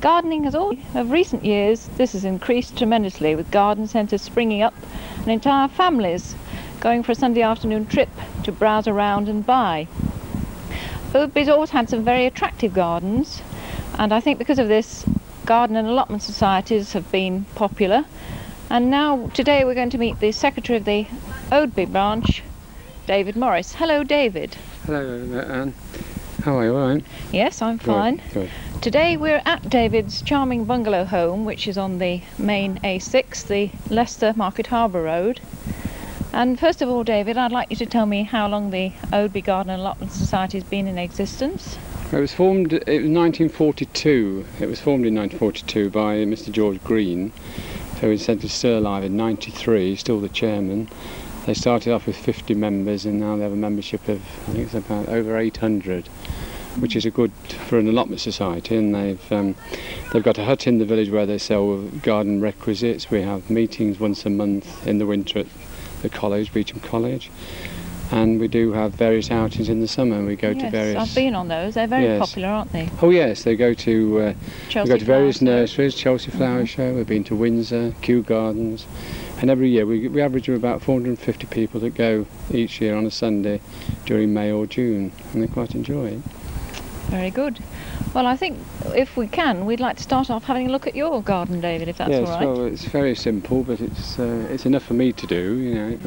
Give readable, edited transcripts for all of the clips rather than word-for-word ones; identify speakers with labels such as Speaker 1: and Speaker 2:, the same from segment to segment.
Speaker 1: Gardening has all of recent years, this has increased tremendously, with garden centres springing up and entire families going for a Sunday afternoon trip to browse around and buy. Oadby's always had some very attractive gardens, and I think because of this, garden and allotment societies have been popular. And now today we're going to meet the secretary of the Oadby branch, David Morris. Hello, David.
Speaker 2: Hello, Anne. How are you? All right?
Speaker 1: Yes, I'm fine.
Speaker 2: Good.
Speaker 1: Today we're at David's charming bungalow home, which is on the main A6, the Leicester Market Harbour Road. And first of all, David, I'd like you to tell me how long the Oadby Garden and Allotment Society has been in existence.
Speaker 2: It was formed. It was 1942. It was formed in 1942 by Mr. George Green, who is still alive in '93, still the chairman. They started off with 50 members, and now they have a membership of, I think it's about over 800, which is a good for an allotment society. And they've got a hut in the village where they sell garden requisites. We have meetings once a month in the winter at the college, Beecham College, and we do have various outings in the summer. We go to various.
Speaker 1: I've been on those. They're very popular, aren't they?
Speaker 2: Oh yes, they go to various nurseries, Chelsea Flower Show. We've been to Windsor, Kew Gardens. And every year we average about 450 people that go each year on a Sunday during May or June, and they quite enjoy it.
Speaker 1: Very good. Well, I think if we can, we'd like to start off having a look at your garden, David, if that's all right.
Speaker 2: Yes, well, it's very simple, but it's enough for me to do, you know.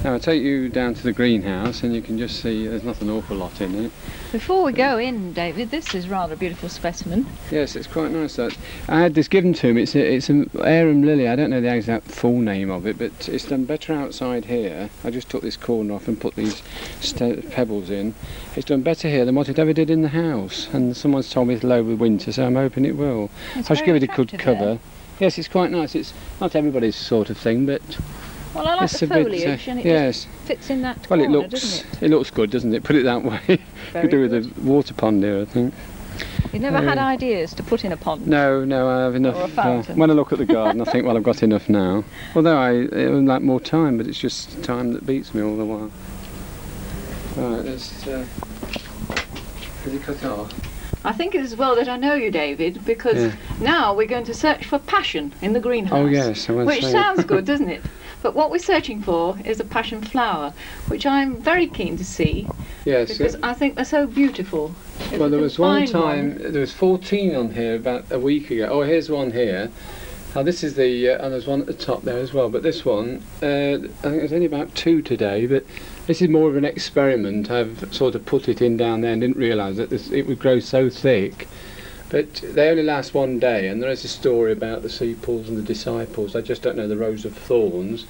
Speaker 2: Now I'll take you down to the greenhouse, and you can just see there's not an awful lot in it.
Speaker 1: Before we go in, David, this is rather a beautiful specimen.
Speaker 2: Yes, it's quite nice. I had this given to me. It's an arum lily. I don't know the exact full name of it, but it's done better outside here. I just took this corner off and put these pebbles in. It's done better here than what it ever did in the house, and someone's told me it'll over winter, so I'm hoping it will. I should give it a good cover. Yes, it's quite nice. It's not everybody's sort of thing, but
Speaker 1: well, I like the foliage, and it just fits in that corner, doesn't it?
Speaker 2: It looks good, doesn't it? Put it that way. Could do with a water pond here, I think.
Speaker 1: You've never had ideas to put in a pond?
Speaker 2: No, I have enough.
Speaker 1: Or a fountain?
Speaker 2: When I look at the garden, I think, well, I've got enough now. Although it would like more time, but it's just time that beats me all the while. Right, let's. Has it cut off?
Speaker 1: I think it is well that I know you, David, because now we're going to search for passion in the greenhouse.
Speaker 2: Oh yes, I
Speaker 1: which sounds good, doesn't it? But what we're searching for is a passion flower, which I'm very keen to see.
Speaker 2: Yes,
Speaker 1: because I think they're so beautiful.
Speaker 2: Well, there was one time, there was 14 on here about a week ago. Oh, here's one here. Now this is the, and there's one at the top there as well, but this one, I think there's only about 2 today, but this is more of an experiment. I've sort of put it in down there and didn't realise that it would grow so thick. But they only last one day, and there is a story about the sepals and the disciples. I just don't know the rose of thorns,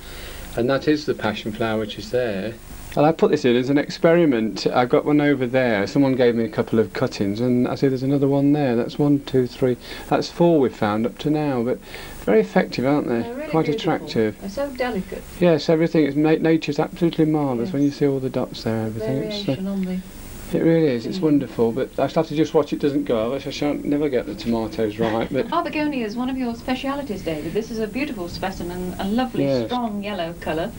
Speaker 2: and that is the passion flower which is there. And I put this in as an experiment. I got one over there. Someone gave me a couple of cuttings, and I see there's another one there. That's 1, 2, 3. That's 4 we've found up to now, but very effective, aren't they?
Speaker 1: They're really
Speaker 2: quite
Speaker 1: beautiful.
Speaker 2: Attractive.
Speaker 1: They're so delicate.
Speaker 2: Yes, everything is nature's absolutely marvellous when you see all the dots there. Everything.
Speaker 1: Variation on the.
Speaker 2: It really is. It's wonderful, but I have to just watch it doesn't go. Otherwise I shan't never get the tomatoes right. But
Speaker 1: Our begonia is one of your specialities, David. This is a beautiful specimen, a lovely strong yellow colour.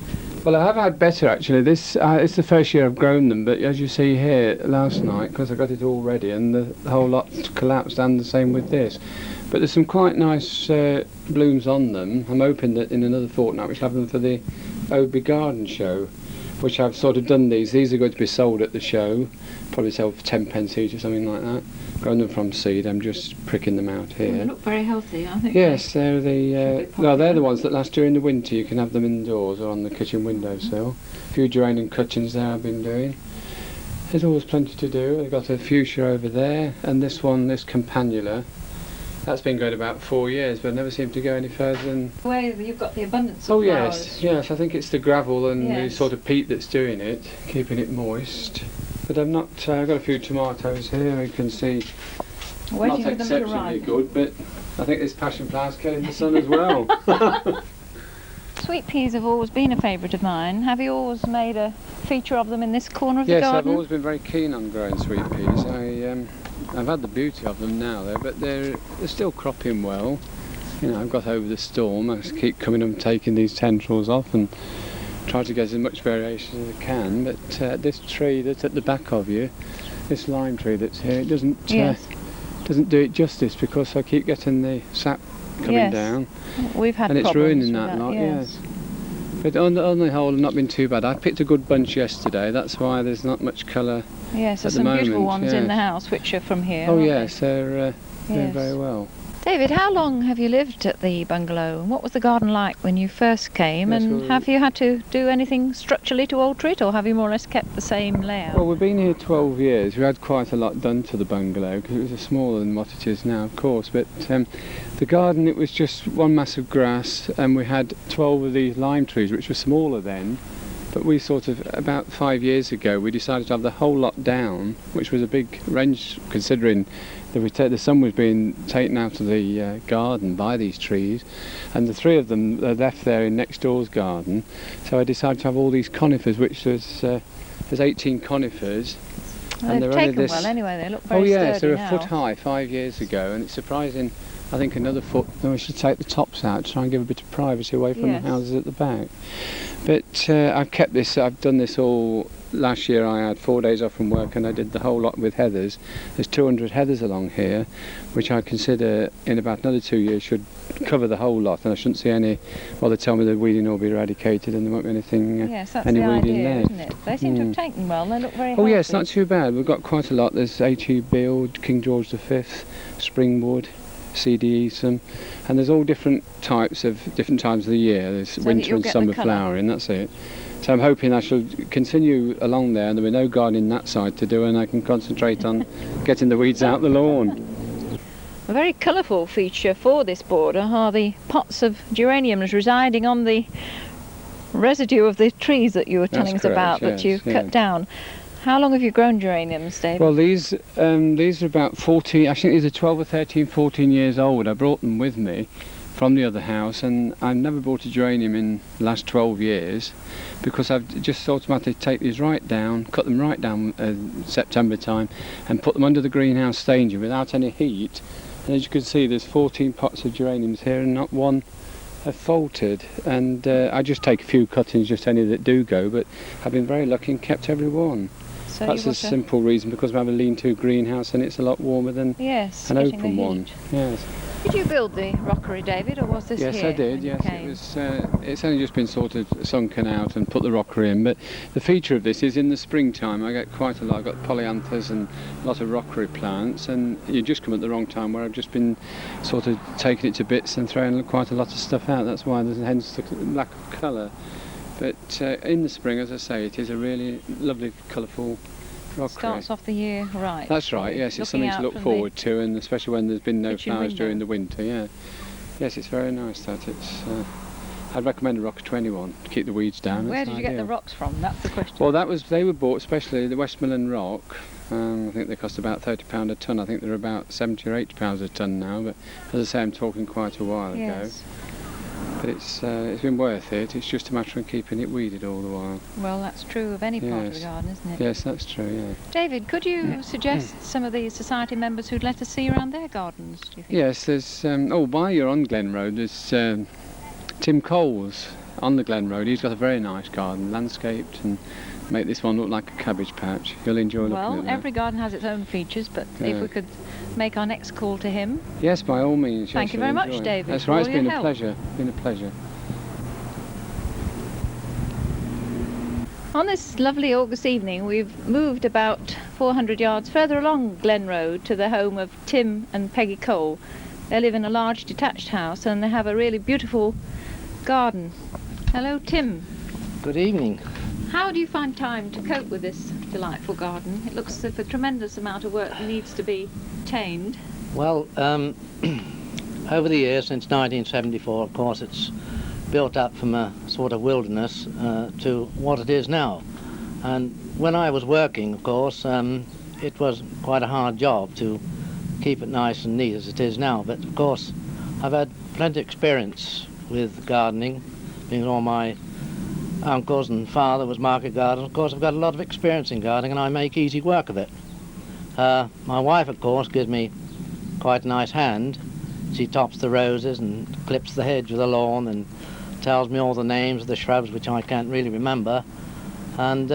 Speaker 2: Well, I have had better actually. This it's the first year I've grown them, but as you see here last night, because I got it all ready, and the whole lot collapsed, and the same with this. But there's some quite nice blooms on them. I'm hoping that in another fortnight we shall have them for the Oadby Garden Show, which I've sort of done these. These are going to be sold at the show, probably sell for 10p each or something like that. Grown them from seed. I'm just pricking them out here.
Speaker 1: They look very healthy, I think.
Speaker 2: Yes, they're they're the ones that last during the winter. You can have them indoors or on the kitchen windowsill. A few geranium cuttings there I've been doing. There's always plenty to do. I've got a fuchsia over there, and this one, this campanula. That's been going about 4 years, but I never seem to go any further than.
Speaker 1: Where you've got the abundance of flowers.
Speaker 2: Yes. I think it's the gravel and the sort of peat that's doing it, keeping it moist. But I've not. I've got a few tomatoes here. You can see. Not exceptionally good, but I think this passion flower's killing the sun as well.
Speaker 1: Sweet peas have always been a favourite of mine. Have you always made a feature of them in this corner of the garden?
Speaker 2: Yes, I've always been very keen on growing sweet peas. I've had the beauty of them now though, but they're still cropping well. You know, I've got over the storm. I just keep coming and taking these tendrils off and try to get as much variation as I can. But this tree that's at the back of you, this lime tree that's here, it doesn't doesn't do it justice because I keep getting the sap coming down.
Speaker 1: We've had
Speaker 2: and it's
Speaker 1: problems
Speaker 2: ruining
Speaker 1: with
Speaker 2: that lot,
Speaker 1: yes.
Speaker 2: But on the whole, not been too bad. I picked a good bunch yesterday. That's why there's not much colour.
Speaker 1: Yes, there's
Speaker 2: at the
Speaker 1: some beautiful
Speaker 2: moment,
Speaker 1: ones in the house which are from here.
Speaker 2: Oh
Speaker 1: aren't
Speaker 2: yes, they're doing
Speaker 1: Yes.
Speaker 2: very well.
Speaker 1: David, how long have you lived at the bungalow, and what was the garden like when you first came,
Speaker 2: Yes,
Speaker 1: and
Speaker 2: well,
Speaker 1: have you had to do anything structurally to alter it, or have you more or less kept the same layout?
Speaker 2: Well, we've been here 12 years. We had quite a lot done to the bungalow because it was smaller than what it is now, of course. But the garden, it was just one mass of grass, and we had 12 of these lime trees, which were smaller then. But we sort of, about 5 years ago, we decided to have the whole lot down, which was a big range considering the sun was being taken out of the garden by these trees, and the 3 of them are left there in next door's garden. So I decided to have all these conifers, which there's 18 conifers.
Speaker 1: And they've taken well anyway, they look very
Speaker 2: sturdy. Oh yes, they're
Speaker 1: now.
Speaker 2: a foot high 5 years ago, and it's surprising. I think another foot. No, we should take the tops out to try and give a bit of privacy away from the houses at the back. But I've kept this. I've done this all. Last year I had 4 days off from work and I did the whole lot with heathers. There's 200 heathers along here, which I consider in about another 2 years should cover the whole lot, and I shouldn't see any. Well, they tell me the weeding will be eradicated and there won't be anything.
Speaker 1: Yes, that's
Speaker 2: any
Speaker 1: the
Speaker 2: weeding
Speaker 1: idea,
Speaker 2: left.
Speaker 1: isn't it? They seem to have taken well. They look very
Speaker 2: Oh
Speaker 1: healthy.
Speaker 2: yes, not too bad. We've got quite a lot. There's A.T. Beald, King George V, Springwood, C.D. Eason, and there's all different types of different times of the year. There's winter and summer flowering. That's it. So I'm hoping I shall continue along there, and there'll be no gardening that side to do, and I can concentrate on getting the weeds out the lawn.
Speaker 1: A very colourful feature for this border are the pots of geraniums residing on the residue of the trees that you were telling us about, that you cut down. How long have you grown geraniums, David?
Speaker 2: Well, these are about 14, I think these are 12 or 13, 14 years old. I brought them with me from the other house, and I've never bought a geranium in the last 12 years because I've just automatically take these right down, cut them right down September time, and put them under the greenhouse stanger without any heat. And as you can see, there's 14 pots of geraniums here, and not one have faltered. And I just take a few cuttings, just any that do go, but I've been very lucky and kept every one. So that's a simple reason, because we have a lean-to greenhouse and it's a lot warmer than an open one. Yes.
Speaker 1: Did you build the rockery, David, or was this here?
Speaker 2: Yes, I did. Yes, it was. It's only just been sort of sunken out and put the rockery in. But the feature of this is in the springtime. I get quite a lot. I've got polyanthus and a lot of rockery plants, and you just come at the wrong time where I've just been sort of taking it to bits and throwing quite a lot of stuff out. That's why there's hence the lack of colour. But in the spring, as I say, it is a really lovely, colourful rockery.
Speaker 1: Starts off the year right.
Speaker 2: That's right, yes, it's something to look forward to, and especially when there's been no flowers during the winter, yeah. Yes, it's very nice that. I'd recommend a rocker to anyone to keep the weeds down.
Speaker 1: Where did you get the rocks from? That's the question.
Speaker 2: Well, they were bought, especially the Westmoreland rock. I think they cost about £30 a tonne. I think they're about £70 or £80 a tonne now, but as I say, I'm talking quite a while ago. But it's been worth it. It's just a matter of keeping it weeded all the while.
Speaker 1: Well, that's true of any part of the garden, isn't it?
Speaker 2: Yes, that's true, yeah.
Speaker 1: David, could you suggest some of the society members who'd let us see around their gardens, do you think?
Speaker 2: Yes, there's... while you're on Glen Road, there's Tim Cole's on the Glen Road. He's got a very nice garden, landscaped, and make this one look like a cabbage patch. You'll enjoy looking at that.
Speaker 1: Well, every garden has its own features, but if we could make our next call to him.
Speaker 2: Yes, by all means.
Speaker 1: Thank you very much, David.
Speaker 2: That's right, it's been a pleasure. Been a pleasure.
Speaker 1: On this lovely August evening, we've moved about 400 yards further along Glen Road to the home of Tim and Peggy Cole. They live in a large detached house and they have a really beautiful garden. Hello, Tim.
Speaker 3: Good evening.
Speaker 1: How do you find time to cope with this delightful garden? It looks as if a tremendous amount of work needs to be tamed.
Speaker 3: Well, over the years, since 1974, of course, it's built up from a sort of wilderness to what it is now. And when I was working, of course, it was quite a hard job to keep it nice and neat as it is now. But of course, I've had plenty of experience with gardening, being all my uncles and father was market gardeners. Of course, I've got a lot of experience in gardening and I make easy work of it. My wife, of course, gives me quite a nice hand. She tops the roses and clips the hedge of the lawn and tells me all the names of the shrubs which I can't really remember. And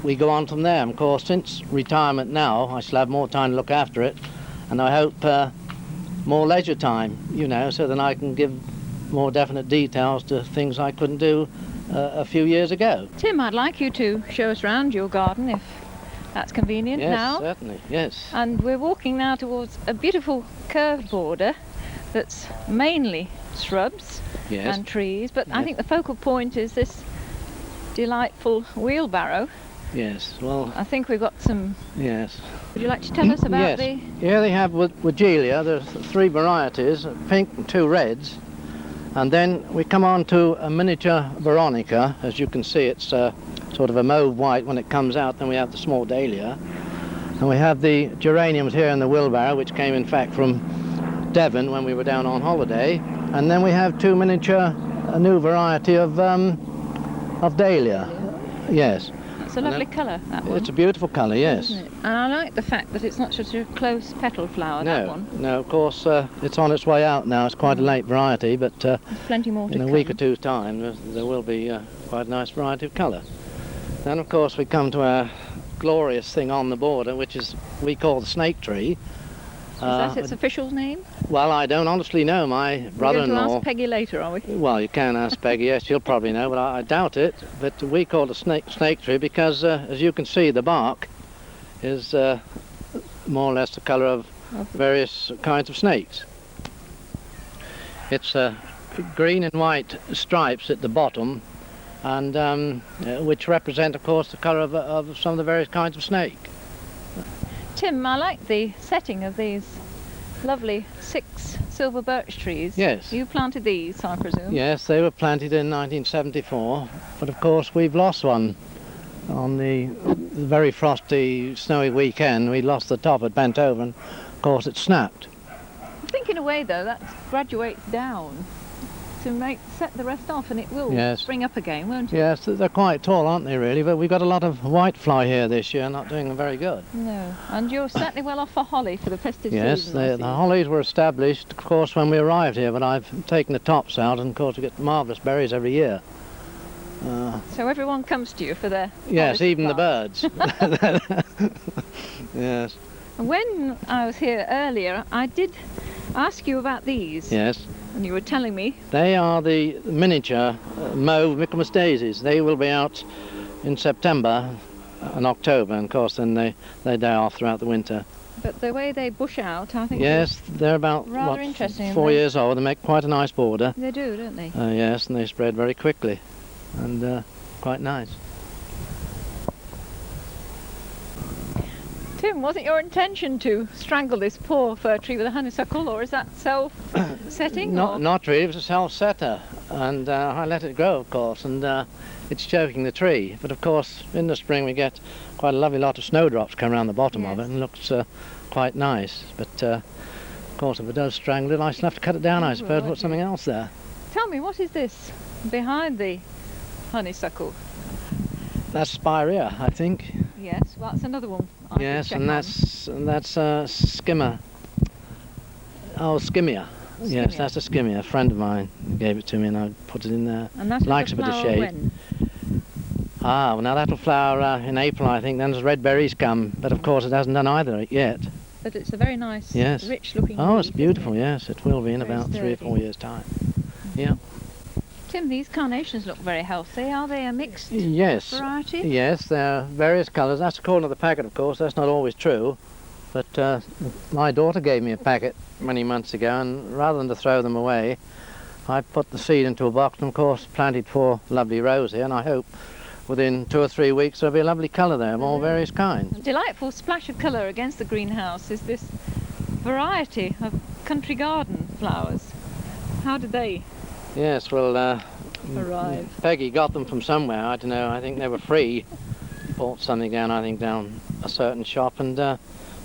Speaker 3: we go on from there. And of course, since retirement now, I shall have more time to look after it. and I hope more leisure time, you know, so that I can give more definite details to things I couldn't do a few years ago.
Speaker 1: Tim, I'd like you to show us around your garden if that's convenient now.
Speaker 3: Yes, certainly, yes.
Speaker 1: And we're walking now towards a beautiful curved border that's mainly shrubs
Speaker 3: Yes.
Speaker 1: and trees, but I
Speaker 3: Yes.
Speaker 1: think the focal point is this delightful wheelbarrow.
Speaker 3: Yes, well,
Speaker 1: I think we've got some...
Speaker 3: yes.
Speaker 1: Would you like to tell us about
Speaker 3: Yes.
Speaker 1: the...
Speaker 3: Here they have Wegelia. There's 3 varieties, a pink and 2 reds. And then we come on to a miniature Veronica. As you can see, it's sort of a mauve white when it comes out. Then we have the small dahlia. And we have the geraniums here in the wheelbarrow, which came in fact from Devon when we were down on holiday. And then we have 2 miniature, a new variety of dahlia. Yes.
Speaker 1: It's a lovely colour, that one.
Speaker 3: It's a beautiful colour, yes.
Speaker 1: Isn't it? And I like the fact that it's not just a close petal flower, that one.
Speaker 3: No, of course, it's on its way out now. It's quite a late variety, but
Speaker 1: There's plenty more to
Speaker 3: in a
Speaker 1: come.
Speaker 3: week or two's time there will be quite a nice variety of colour. Then, of course, we come to our glorious thing on the border, which is we call the snake tree.
Speaker 1: Is that its official name?
Speaker 3: Well, I don't honestly know. My
Speaker 1: We're going to
Speaker 3: brother-in-law...
Speaker 1: ask Peggy later, are we?
Speaker 3: Well, you can ask Peggy, yes, she'll probably know, but I doubt it. But we call it a snake tree because, as you can see, the bark is more or less the colour of various kinds of snakes. It's green and white stripes at the bottom, and which represent, of course, the colour of some of the various kinds of snake.
Speaker 1: Tim, I like the setting of these lovely 6 silver birch trees.
Speaker 3: Yes.
Speaker 1: You planted these, I presume?
Speaker 3: Yes, they were planted in 1974, but of course we've lost one on the very frosty, snowy weekend. We lost the top, it bent over, and of course it snapped.
Speaker 1: I think in a way, though, that graduates down to set the rest off, and it will
Speaker 3: Yes.
Speaker 1: spring up again, won't it?
Speaker 3: Yes, they're quite tall, aren't they, really? But we've got a lot of whitefly here this year, not doing very good.
Speaker 1: No, and you're certainly well off for holly for the festive
Speaker 3: Yes,
Speaker 1: season. I
Speaker 3: the
Speaker 1: see.
Speaker 3: hollies were established, of course, when we arrived here, but I've taken the tops out, and of course we get marvellous berries every year.
Speaker 1: So everyone comes to you for their
Speaker 3: Yes,
Speaker 1: holly
Speaker 3: even the
Speaker 1: supply.
Speaker 3: birds. Yes,
Speaker 1: When I was here earlier, I did ask you about these,
Speaker 3: yes.
Speaker 1: and you were telling me.
Speaker 3: They are the miniature mauve Michaelmas daisies. They will be out in September and October, and of course then they die off throughout the winter.
Speaker 1: But the way they bush out, I think
Speaker 3: Yes, they're about
Speaker 1: rather interesting,
Speaker 3: 4
Speaker 1: aren't they?
Speaker 3: years old. They make quite a nice border.
Speaker 1: They do, don't they?
Speaker 3: Yes, and they spread very quickly, and quite nice.
Speaker 1: Tim, was it your intention to strangle this poor fir tree with a honeysuckle, or is that self-setting?
Speaker 3: Not really. It was a self-setter, and I let it grow, of course, and it's choking the tree. But of course, in the spring we get quite a lovely lot of snowdrops come around the bottom of it,
Speaker 1: Yes.
Speaker 3: and it looks quite nice. But of course, if it does strangle it, I shall have to cut it down, I suppose,
Speaker 1: Right,
Speaker 3: put something else there.
Speaker 1: Tell me, what is this behind the honeysuckle?
Speaker 3: That's spirea, I think.
Speaker 1: Yes, well, that's another one. I could
Speaker 3: Yes,
Speaker 1: check
Speaker 3: and
Speaker 1: on.
Speaker 3: that's skimmer. Oh, skimia. Yes,
Speaker 1: Skimia.
Speaker 3: that's a skimia. A friend of mine gave it to me, and I put it in there.
Speaker 1: And that
Speaker 3: likes
Speaker 1: is
Speaker 3: a bit of
Speaker 1: flower
Speaker 3: shade.
Speaker 1: when?
Speaker 3: Ah, well, now that'll flower in April, I think. Then as red berries come, but of course it hasn't done either yet.
Speaker 1: But it's a very nice,
Speaker 3: Yes.
Speaker 1: rich-looking
Speaker 3: Oh,
Speaker 1: leaf,
Speaker 3: it's
Speaker 1: isn't
Speaker 3: beautiful.
Speaker 1: it?
Speaker 3: Yes, it will be in
Speaker 1: Very
Speaker 3: about 3 or
Speaker 1: sturdy.
Speaker 3: 4 years' time. Yeah.
Speaker 1: Tim, these carnations look very healthy. Are they a mixed
Speaker 3: Yes.
Speaker 1: variety?
Speaker 3: Yes, there are various colours. That's according to the packet, of course. That's not always true. But my daughter gave me a packet many months ago, and rather than to throw them away, I put the seed into a box and, of course, planted 4 lovely rows here, and I hope within 2 or 3 weeks there'll be a lovely colour there of all various kinds.
Speaker 1: A delightful splash of colour against the greenhouse is this variety of country garden flowers. How did they
Speaker 3: Yes, well,
Speaker 1: arrive?
Speaker 3: Peggy got them from somewhere. I don't know. I think they were free. Bought something down, I think, down a certain shop, and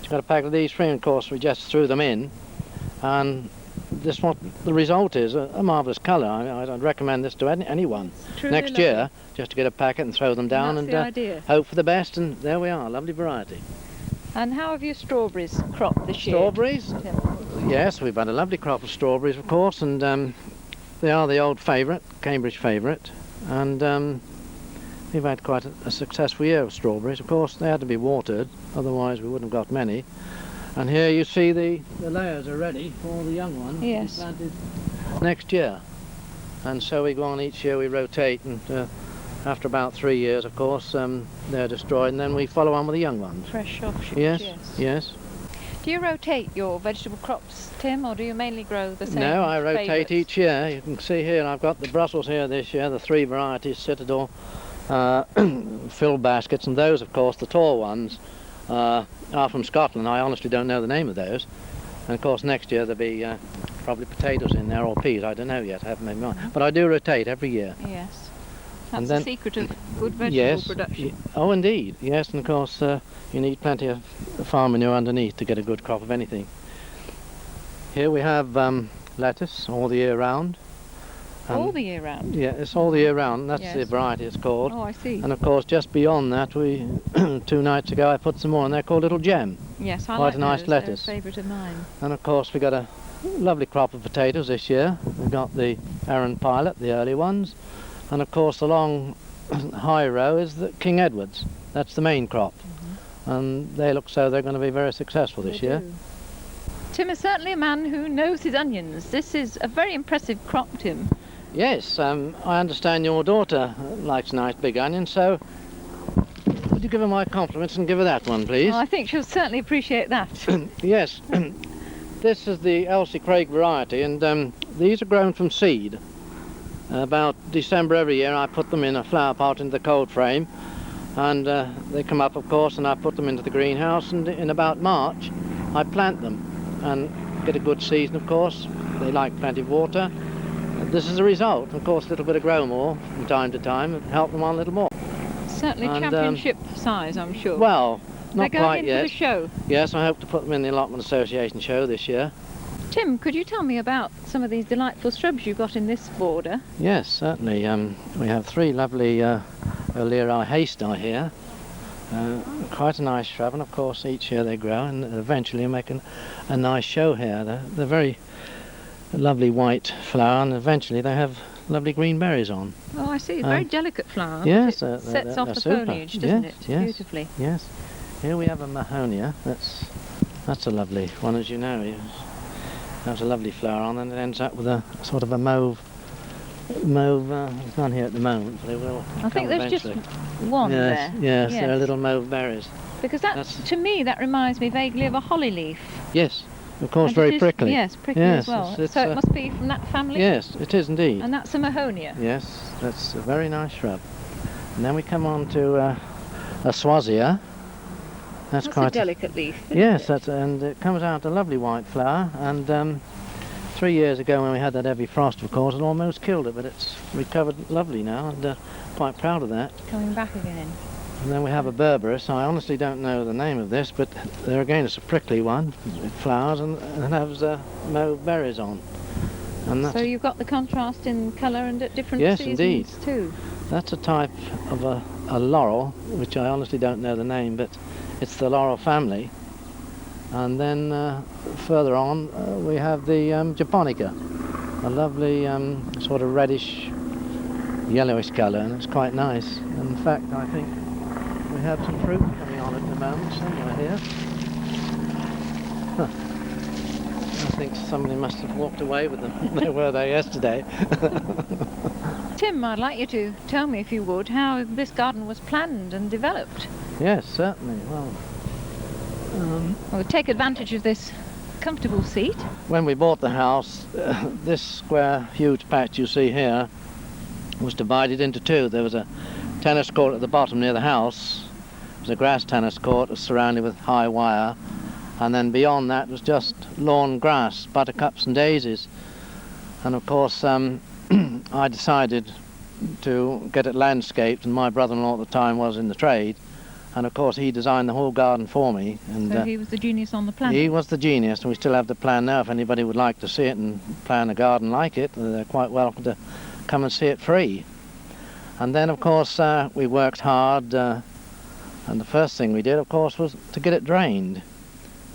Speaker 3: she got a pack of these free. And of course, we just threw them in, and this what the result is: a marvellous colour. I'd recommend this to anyone
Speaker 1: Truly
Speaker 3: next
Speaker 1: lovely.
Speaker 3: year, just to get a packet and throw them down,
Speaker 1: That's
Speaker 3: and
Speaker 1: the idea.
Speaker 3: hope for the best. And there we are, lovely variety.
Speaker 1: And how have your strawberries cropped this year?
Speaker 3: Strawberries?
Speaker 1: Tim?
Speaker 3: Yes, we've had a lovely crop of strawberries, of course, and they are the old favourite, Cambridge favourite, and we've had quite a successful year of strawberries. Of course, they had to be watered, otherwise we wouldn't have got many. And here you see the layers are ready for the young ones to be
Speaker 1: Yes.
Speaker 3: planted next year. And so we go on each year, we rotate, and after about 3 years, of course, they're destroyed, and then we follow on with the young ones.
Speaker 1: Fresh offshoots.
Speaker 3: Yes, yes.
Speaker 1: Do you rotate your vegetable crops, Tim, or do you mainly grow the same?
Speaker 3: No, I rotate
Speaker 1: favourites?
Speaker 3: each year. You can see here I've got the Brussels here this year, the 3 varieties, Citadel, fill baskets, and those, of course, the tall ones, are from Scotland. I honestly don't know the name of those. And of course next year there'll be probably potatoes in there, or peas, I don't know yet, I haven't made mine. But I do rotate every year.
Speaker 1: Yes.
Speaker 3: And
Speaker 1: That's
Speaker 3: then-
Speaker 1: the secret of good vegetable
Speaker 3: Yes.
Speaker 1: production.
Speaker 3: Oh, indeed. Yes, and of course you need plenty of farm manure underneath to get a good crop of anything. Here we have lettuce all the year round.
Speaker 1: All the year round?
Speaker 3: Yeah, it's all the year round. That's the
Speaker 1: Yes.
Speaker 3: variety it's called.
Speaker 1: Oh, I see.
Speaker 3: And of course, just beyond that, we 2 nights ago I put some more, and they're called Little Gem.
Speaker 1: Yes, I
Speaker 3: quite
Speaker 1: like
Speaker 3: a nice
Speaker 1: those.
Speaker 3: lettuce.
Speaker 1: They're a favourite of mine.
Speaker 3: And of course, we got a lovely crop of potatoes this year. We've got the Arran Pilot, the early ones, and of course, the long high row is the King Edwards. That's the main crop, and they look so they're going to be very successful this
Speaker 1: They
Speaker 3: year.
Speaker 1: do. Tim is certainly a man who knows his onions. This is a very impressive crop, Tim.
Speaker 3: Yes, I understand your daughter likes nice big onions, so would you give her my compliments and give her that one, please?
Speaker 1: Oh, I think she'll certainly appreciate that.
Speaker 3: Yes, this is the Elsie Craig variety, and these are grown from seed. About December every year I put them in a flower pot into the cold frame, and they come up, of course, and I put them into the greenhouse, and in about March I plant them and get a good season, of course. They like plenty of water. This is the result. Of course, a little bit of grow more from time to time and help them on a little more.
Speaker 1: Certainly
Speaker 3: And,
Speaker 1: championship size, I'm sure.
Speaker 3: Well, not
Speaker 1: They're going
Speaker 3: quite
Speaker 1: in
Speaker 3: yet.
Speaker 1: for the show.
Speaker 3: Yes, I hope to put them in the Allotment Association show this year.
Speaker 1: Tim, could you tell me about some of these delightful shrubs you've got in this border?
Speaker 3: Yes, certainly. We have 3 lovely O'Leary haystye here. Quite a nice shrub, and of course each year they grow, and eventually make a nice show here. They're very lovely white flower, and eventually they have lovely green berries on.
Speaker 1: Oh, I see. Very delicate flower. but
Speaker 3: yes,
Speaker 1: it sets off
Speaker 3: they're
Speaker 1: the
Speaker 3: super.
Speaker 1: foliage, doesn't
Speaker 3: Yes,
Speaker 1: it?
Speaker 3: yes.
Speaker 1: Beautifully.
Speaker 3: Yes. Here we have a Mahonia. That's a lovely one, as you know. It has a lovely flower on, and it ends up with a sort of a mauve. There's none here at the moment, but they will.
Speaker 1: I think
Speaker 3: come
Speaker 1: there's
Speaker 3: eventually.
Speaker 1: just one
Speaker 3: Yes,
Speaker 1: there.
Speaker 3: yes, there are little mauve berries.
Speaker 1: Because
Speaker 3: that's-
Speaker 1: to me, that reminds me vaguely of a holly leaf.
Speaker 3: Yes, of course,
Speaker 1: And
Speaker 3: very
Speaker 1: it is-
Speaker 3: prickly.
Speaker 1: Yes, prickly
Speaker 3: Yes,
Speaker 1: as well.
Speaker 3: it's,
Speaker 1: So it must be from that family?
Speaker 3: Yes, it is indeed.
Speaker 1: And that's a Mahonia.
Speaker 3: Yes, that's a very nice shrub. And then we come on to a Swazia. That's
Speaker 1: That's a
Speaker 3: quite
Speaker 1: delicate leaf. isn't
Speaker 3: Yes,
Speaker 1: it?
Speaker 3: and it comes out a lovely white flower. And 3 years ago, when we had that heavy frost, of course, it almost killed it, but it's recovered lovely now, and quite proud of that.
Speaker 1: Coming back again.
Speaker 3: And then we have a Berberis. I honestly don't know the name of this, but there again it's a prickly one. It flowers and has mauve berries on. And that's,
Speaker 1: So you've got the contrast in colour and at different
Speaker 3: Yes,
Speaker 1: seasons
Speaker 3: indeed.
Speaker 1: too.
Speaker 3: that's a type of a laurel, which I honestly don't know the name, but it's the laurel family. And then further on we have the japonica, a lovely sort of reddish yellowish colour, and it's quite nice. And in fact, I think we have some fruit coming on at the moment somewhere here. Huh. I think somebody must have walked away with them. They were there yesterday.
Speaker 1: Tim, I'd like you to tell me, if you would, how this garden was planned and developed.
Speaker 3: Yes, certainly. Well,
Speaker 1: We'll take advantage of this comfortable seat.
Speaker 3: when we bought the house, this square, huge patch you see here was divided into 2. There was a tennis court at the bottom near the house. It was a grass tennis court, it was surrounded with high wire, and then beyond that was just lawn grass, buttercups and daisies. And of course, I decided to get it landscaped, and my brother-in-law at the time was in the trade, and of course he designed the whole garden for me. And
Speaker 1: So he was the genius on the planet.
Speaker 3: he was the genius, and we still have the plan now. If anybody would like to see it and plan a garden like it, they're quite welcome to come and see it free. And then, of course, we worked hard, and the first thing we did, of course, was to get it drained.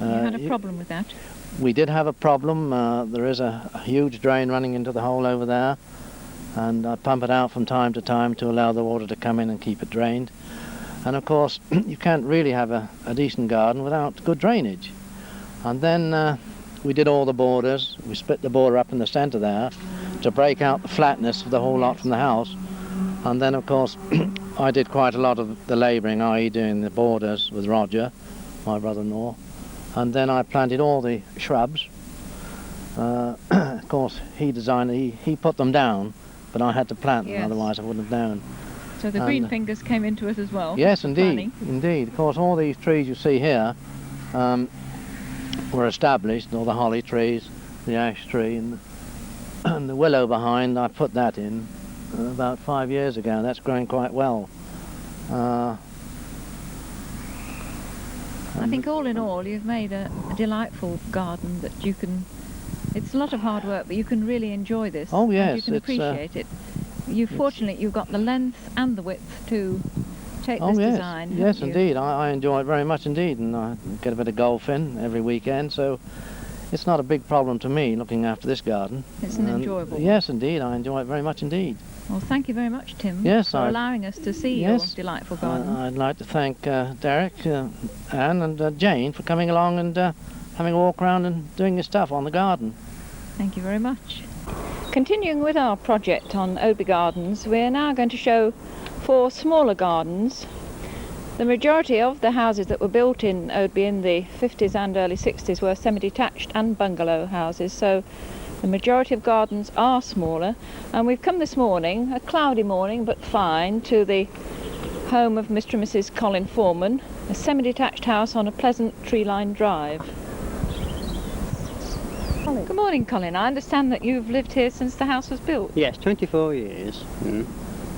Speaker 1: You had a problem with that.
Speaker 3: We did have a problem. There is a huge drain running into the hole over there, and I pump it out from time to time to allow the water to come in and keep it drained. And of course, you can't really have a decent garden without good drainage. And then we did all the borders. We split the border up in the centre there to break out the flatness of the whole lot from the house. And then, of course, I did quite a lot of the labouring, i.e. doing the borders with Roger, my brother-in-law. And then I planted all the shrubs. Of course, he designed, he put them down, but I had to plant them,
Speaker 1: Yes.
Speaker 3: otherwise I wouldn't have known.
Speaker 1: So the green fingers came into it as well?
Speaker 3: Yes, indeed,
Speaker 1: planning.
Speaker 3: indeed. Of course, all these trees you see here were established, all the holly trees, the ash tree, and the willow behind, I put that in about 5 years ago, and that's growing quite well.
Speaker 1: I think all in all, you've made a delightful garden that you can... It's a lot of hard work, but you can really enjoy this.
Speaker 3: Oh,
Speaker 1: and
Speaker 3: yes,
Speaker 1: you can
Speaker 3: it's,
Speaker 1: appreciate it. Fortunately, you've got the length and the width to take
Speaker 3: Oh
Speaker 1: this
Speaker 3: yes,
Speaker 1: design.
Speaker 3: yes
Speaker 1: haven't you?
Speaker 3: indeed. I enjoy it very much indeed, and I get a bit of golf in every weekend, so it's not a big problem to me looking after this garden.
Speaker 1: It's an enjoyable one.
Speaker 3: Yes, indeed, I enjoy it very much indeed.
Speaker 1: Well, thank you very much, Tim,
Speaker 3: Yes,
Speaker 1: for allowing us to see
Speaker 3: yes,
Speaker 1: your delightful garden.
Speaker 3: I'd like to thank Derek, Anne and Jane for coming along and having a walk around and doing your stuff on the garden.
Speaker 1: Thank you very much. Continuing with our project on Oadby Gardens, we're now going to show 4 smaller gardens. The majority of the houses that were built in Oadby in the 50s and early 60s were semi-detached and bungalow houses, so the majority of gardens are smaller. And we've come this morning, a cloudy morning but fine, to the home of Mr. and Mrs. Colin Foreman, a semi-detached house on a pleasant tree-lined drive. Good morning, Colin. I understand that you've lived here since the house was built.
Speaker 4: Yes, 24 years.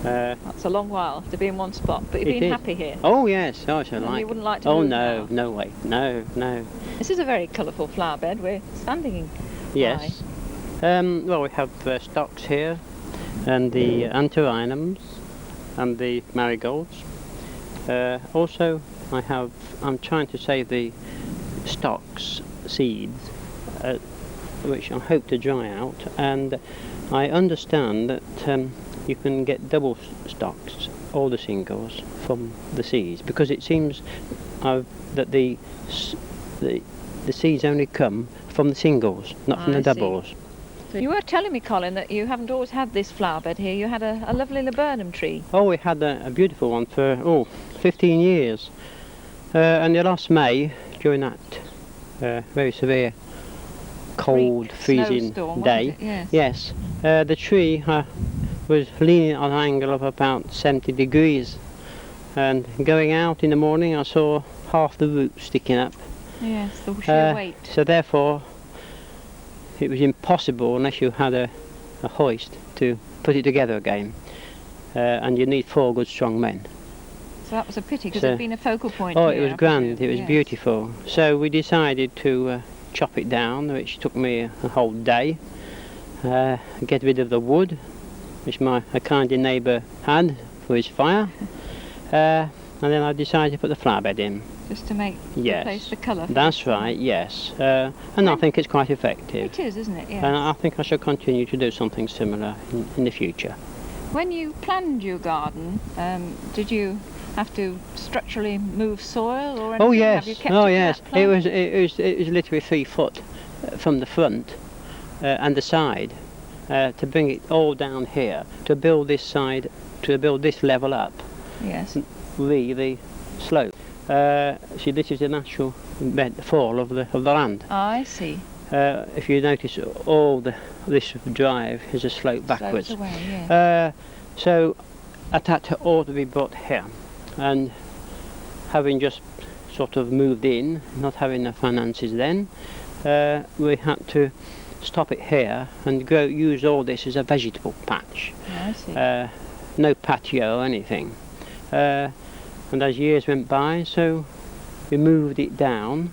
Speaker 1: That's a long while to be in one spot, but you've
Speaker 4: It
Speaker 1: been
Speaker 4: is.
Speaker 1: happy here.
Speaker 4: Oh yes, I should
Speaker 1: And
Speaker 4: like
Speaker 1: you
Speaker 4: it.
Speaker 1: wouldn't like to
Speaker 4: Oh
Speaker 1: move
Speaker 4: no,
Speaker 1: now?
Speaker 4: no way, no.
Speaker 1: This is a very colourful flower bed we're standing
Speaker 4: Yes. Well, we have stocks here, and the anthuriums, and the marigolds. Also, I'm trying to save the stocks seeds, which I hope to dry out, and I understand that you can get double stocks, all the singles, from the seeds, because it seems that the seeds only come from the singles, not from
Speaker 1: I
Speaker 4: the
Speaker 1: see.
Speaker 4: doubles.
Speaker 1: So you were telling me, Colin, that you haven't always had this flower bed here. You had a lovely laburnum tree.
Speaker 4: Oh, we had a beautiful one for 15 years, and the last May, during that very severe cold, freezing
Speaker 1: snowstorm,
Speaker 4: day,
Speaker 1: wasn't it? Yes.
Speaker 4: the tree was leaning on an angle of about 70 degrees, and going out in the morning I saw half the roots sticking up.
Speaker 1: Yes, the sheer weight.
Speaker 4: So therefore it was impossible unless you had a hoist to put it together again, and you need 4 good strong men.
Speaker 1: So that was a pity, because
Speaker 4: So-
Speaker 1: it's been a focal point
Speaker 4: Oh,
Speaker 1: here,
Speaker 4: it was
Speaker 1: I
Speaker 4: grand,
Speaker 1: presume.
Speaker 4: it was
Speaker 1: Yes.
Speaker 4: beautiful. So we decided to chop it down, which took me a whole day, get rid of the wood, which a kindly neighbour had for his fire, and then I decided to put the flower bed in.
Speaker 1: Just to make
Speaker 4: Yes.
Speaker 1: replace the colour.
Speaker 4: That's right, yes, and I think it's quite effective.
Speaker 1: It is, isn't it? Yes.
Speaker 4: And I think I shall continue to do something similar in the future.
Speaker 1: When you planned your garden, did you have to structurally move soil or anything?
Speaker 4: Oh
Speaker 1: Have you
Speaker 4: yes,
Speaker 1: kept
Speaker 4: oh
Speaker 1: to
Speaker 4: yes.
Speaker 1: that plan?
Speaker 4: It was literally 3 foot from the front and the side to bring it all down here to build this side, to build this level up,
Speaker 1: Yes.
Speaker 4: really slope. See, this is the natural fall of the land.
Speaker 1: I see.
Speaker 4: If you notice, this drive is a slope backwards.
Speaker 1: Slopes away, yes.
Speaker 4: So that ought to be brought here, and having just sort of moved in, not having the finances then, we had to stop it here and use all this as a vegetable patch.
Speaker 1: I see.
Speaker 4: No patio or anything. And as years went by, so we moved it down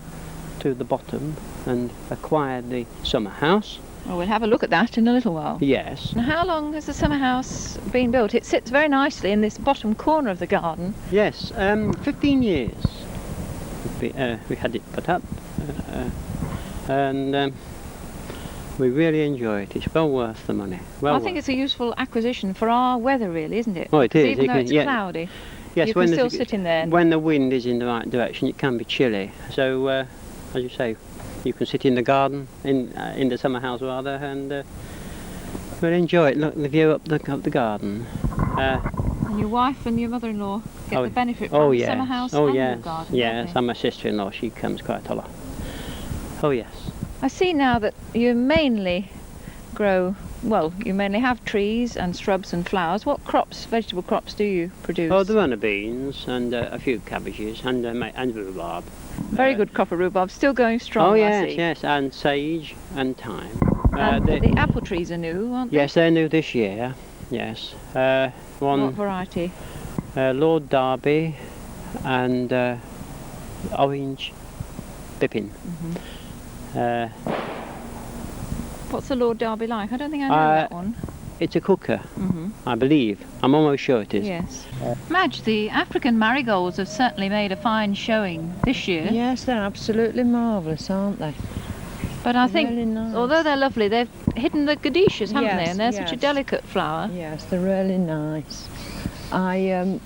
Speaker 4: to the bottom and acquired the summer house.
Speaker 1: Well, we'll have a look at that in a little while.
Speaker 4: Yes.
Speaker 1: Now, how long has the summer house been built? It sits very nicely in this bottom corner of the garden.
Speaker 4: Yes, 15 years we had it put up, and we really enjoy it. It's well worth the money. Well
Speaker 1: I think
Speaker 4: worth.
Speaker 1: it's a useful acquisition for our weather, really, isn't it?
Speaker 4: Oh, it
Speaker 1: 'Cause
Speaker 4: is.
Speaker 1: Even
Speaker 4: You
Speaker 1: though
Speaker 4: can-
Speaker 1: it's
Speaker 4: yeah.
Speaker 1: cloudy,
Speaker 4: Yes,
Speaker 1: you can still
Speaker 4: there's-
Speaker 1: sit in there.
Speaker 4: when the wind is in the right direction, it can be chilly. So, as you say, you can sit in the garden, in the summer house rather, and really enjoy it. Look the view up the garden.
Speaker 1: And your wife and your mother-in-law get the benefit from the summer house
Speaker 4: and
Speaker 1: your garden.
Speaker 4: Yes, and my sister-in-law, she comes quite a lot. Oh yes.
Speaker 1: I see now that you mainly grow, well, you mainly have trees and shrubs and flowers. What crops, vegetable crops, do you produce?
Speaker 4: Oh, the runner beans and a few cabbages and rhubarb.
Speaker 1: Very good crop of rhubarb, still going strong.
Speaker 4: Oh
Speaker 1: I
Speaker 4: yes,
Speaker 1: see.
Speaker 4: yes, and sage and thyme.
Speaker 1: And the apple trees are new, aren't they?
Speaker 4: Yes, they're new this year. Yes.
Speaker 1: What variety?
Speaker 4: Lord Derby and Orange Pippin.
Speaker 1: What's the Lord Derby like? I don't think I know that one.
Speaker 4: It's a cooker, I believe. I'm almost sure it is.
Speaker 1: Yes. Madge, the African marigolds have certainly made a fine showing this year.
Speaker 5: Yes, they're absolutely marvellous, aren't they?
Speaker 1: But I think,
Speaker 5: really nice.
Speaker 1: although they're lovely, they've hidden the gadicias, haven't they?
Speaker 5: Yes,
Speaker 1: And they're such a
Speaker 5: yes.
Speaker 1: delicate flower.
Speaker 5: Yes, they're really nice. I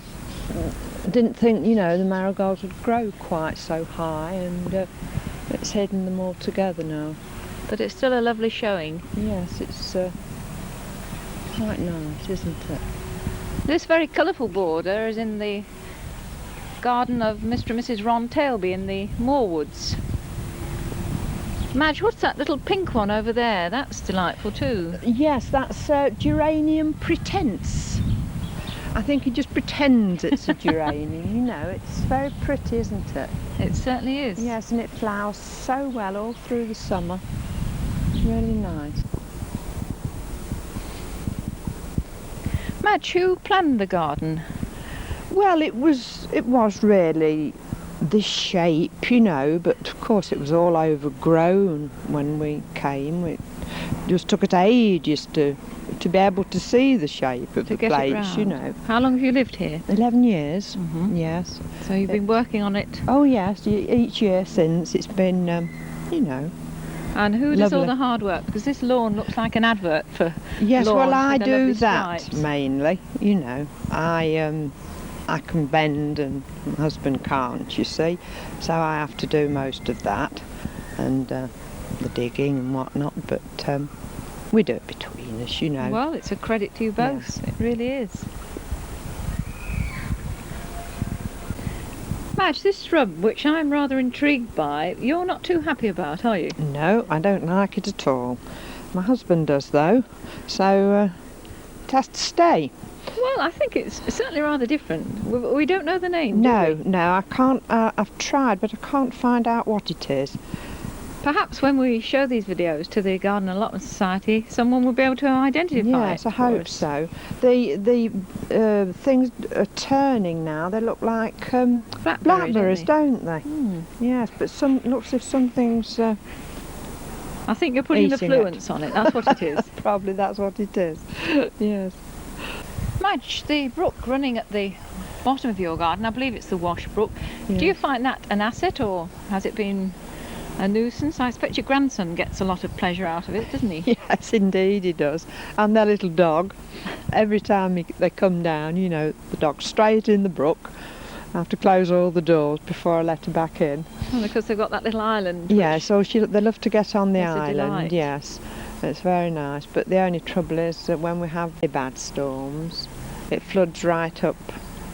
Speaker 5: didn't think, you know, the marigolds would grow quite so high, and it's hidden them all together now.
Speaker 1: But it's still a lovely showing.
Speaker 5: Yes, it's quite nice, isn't it?
Speaker 1: This very colourful border is in the garden of Mr. and Mrs. Ron Tailby in the Moorwoods. Madge, what's that little pink one over there? That's delightful too.
Speaker 5: Yes, that's geranium pretense. I think he just pretends it's a geranium, you know. It's very pretty, isn't it?
Speaker 1: It certainly is.
Speaker 5: Yes, and it flowers so well all through the summer. Really nice.
Speaker 1: Madge, who planned the garden?
Speaker 5: Well, it was really this shape, you know, but of course it was all overgrown when we came. It just took us ages to be able to see the shape of the place, you know.
Speaker 1: How long have you lived here?
Speaker 5: 11 years, yes.
Speaker 1: So you've been working on it.
Speaker 5: Oh yes, each year since it's been, you know.
Speaker 1: And who does all
Speaker 5: Lovely.
Speaker 1: the hard work? Because this lawn looks like an advert for
Speaker 5: Yes,
Speaker 1: lawns
Speaker 5: well I
Speaker 1: with the
Speaker 5: do
Speaker 1: lovely
Speaker 5: that
Speaker 1: stripes.
Speaker 5: mainly, you know. I can bend and my husband can't, you see, so I have to do most of that and the digging and whatnot, but we do it between us, you know.
Speaker 1: Well, it's a credit to you both.
Speaker 5: Yes.
Speaker 1: It really is. Madge, this shrub, which I'm rather intrigued by, you're not too happy about, are you?
Speaker 5: No, I don't like it at all. My husband does though, so it has to stay.
Speaker 1: Well, I think it's certainly rather different. We don't know the name, do
Speaker 5: No,
Speaker 1: we?
Speaker 5: no, I can't, I've tried, but I can't find out what it is.
Speaker 1: Perhaps when we show these videos to the Garden Allotment Society, someone will be able to identify it.
Speaker 5: Yes, I
Speaker 1: for
Speaker 5: hope
Speaker 1: us.
Speaker 5: so. The things are turning now. They look like blackberries, don't they? Yes, but looks as if something's
Speaker 1: I think you're putting the
Speaker 5: eating it.
Speaker 1: fluence on it, that's what it is.
Speaker 5: Probably that's what it is. Yes.
Speaker 1: Madge, the brook running at the bottom of your garden, I believe it's the Wash Brook.
Speaker 5: Yeah.
Speaker 1: Do you find that an asset or has it been a nuisance? I expect your grandson gets a lot of pleasure out of it, doesn't he?
Speaker 5: Yes, indeed he does. And their little dog, every time they come down, you know, the dog's straight in the brook. I have to close all the doors before I let her back in.
Speaker 1: Well, because they've got that little island.
Speaker 5: Yeah,
Speaker 1: which-
Speaker 5: so they love to get on the
Speaker 1: It's a
Speaker 5: island,
Speaker 1: delight.
Speaker 5: yes. It's very nice, but the only trouble is that when we have the bad storms, it floods right up